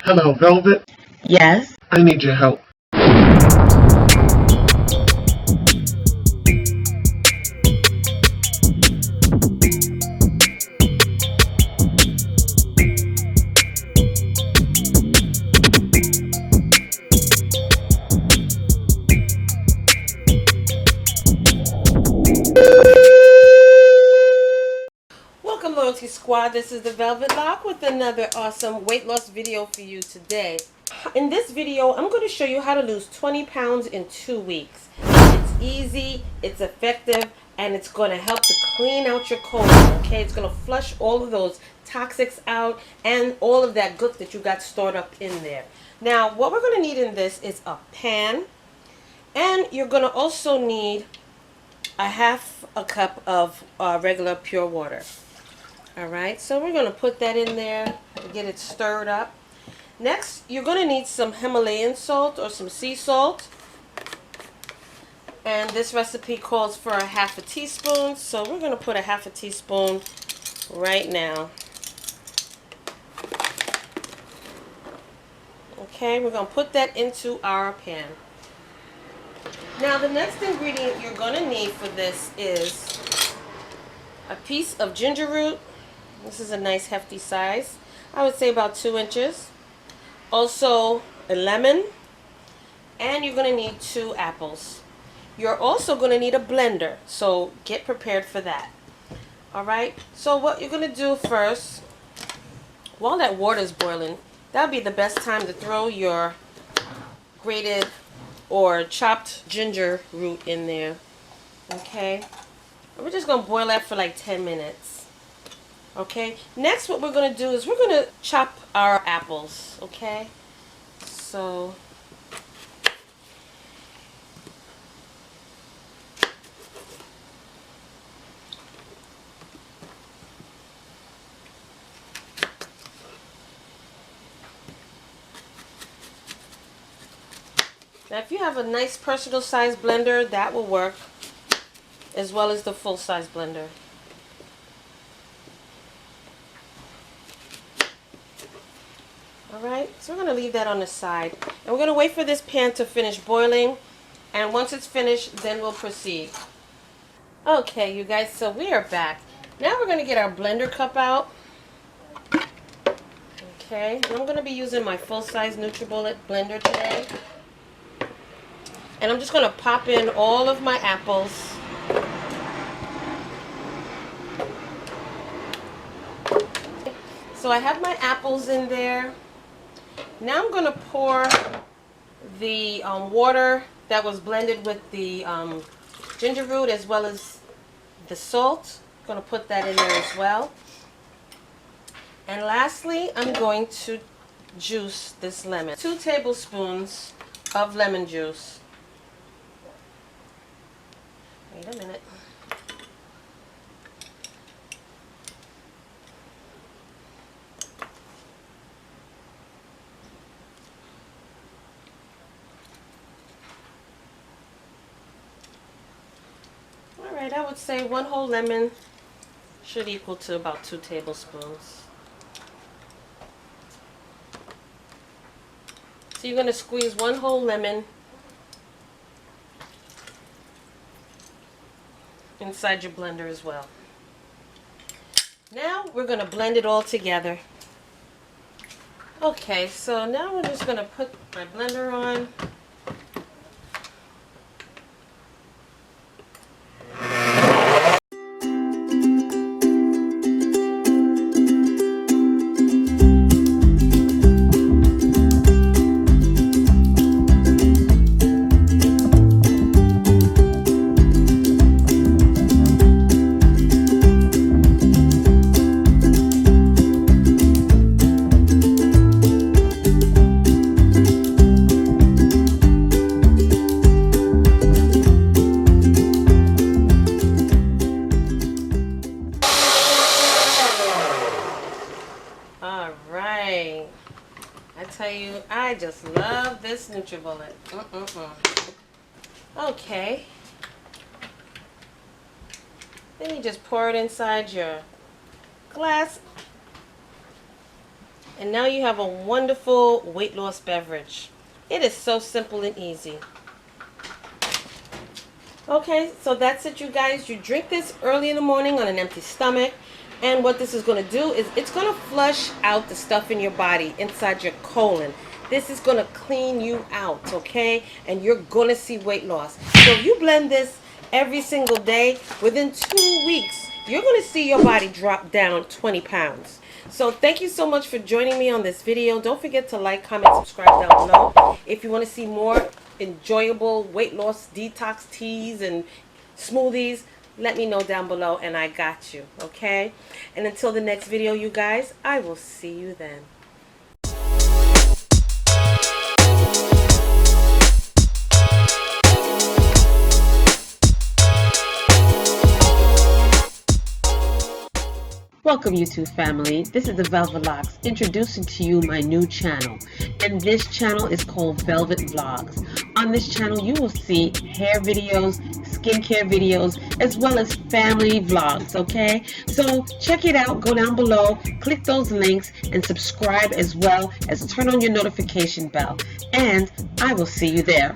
Hello, Velvet. Yes. I need your help. Welcome, Loyalty Squad. This is the Velvetlox with another awesome weight loss video for you today. In this video, I'm going to show you how to lose 20 pounds in 2 weeks. It's easy, it's effective, and it's going to help to clean out your colon, okay? It's going to flush all of those toxics out and all of that gook that you got stored up in there. Now, what we're going to need in this is a pan, and you're going to also need a half a cup of regular pure water. Alright, so we're going to put that in there and get it stirred up. Next, you're going to need some Himalayan salt or some sea salt. And this recipe calls for a half a teaspoon, so we're going to put a half a teaspoon right now. Okay, we're going to put that into our pan. Now, the next ingredient you're going to need for this is a piece of ginger root. This is a nice hefty size. I would say about 2 inches. Also a lemon. And you're going to need 2 apples. You're also going to need a blender. So get prepared for that. Alright. So what you're going to do first, while that water is boiling, that would be the best time to throw your grated or chopped ginger root in there. Okay. We're just going to boil that for like 10 minutes. Okay, next what we're going to do is we're going to chop our apples, okay? So, now if you have a nice personal size blender, that will work, as well as the full size blender. Alright, so we're going to leave that on the side. And we're going to wait for this pan to finish boiling. And once it's finished, then we'll proceed. Okay, you guys, so we are back. Now we're going to get our blender cup out. Okay, and I'm going to be using my full-size NUTRIBULLET blender today. And I'm just going to pop in all of my apples. So I have my apples in there. Now I'm going to pour the water that was blended with the ginger root as well as the salt. I'm going to put that in there as well. And lastly, I'm going to juice this lemon. 2 tablespoons of lemon juice. Wait a minute. Alright, I would say 1 whole lemon should equal to about 2 tablespoons. So you're going to squeeze 1 whole lemon inside your blender as well. Now we're going to blend it all together. Okay, so now we're just going to put my blender on. Alright, I tell you, I just love this NUTRIBULLET. Okay, then you just pour it inside your glass And now you have a wonderful weight loss beverage. It is so simple and easy. Okay, so that's it, you guys. You drink this early in the morning on an empty stomach. And what this is going to do is it's going to flush out the stuff in your body inside your colon. This is going to clean you out, okay? And you're going to see weight loss. So if you blend this every single day, within 2 weeks, you're going to see your body drop down 20 pounds. So thank you so much for joining me on this video. Don't forget to like, comment, subscribe down below. If you want to see more enjoyable weight loss detox teas and smoothies, let me know down below and I got you, okay? And until the next video, you guys, I will see you then. Welcome, YouTube family. This is the Velvetlox introducing to you my new channel. And this channel is called Velvet Vlogs. On this channel, you will see hair videos, skincare videos, as well as family vlogs, okay? So check it out. Go down below, click those links, and subscribe as well as turn on your notification bell. And I will see you there.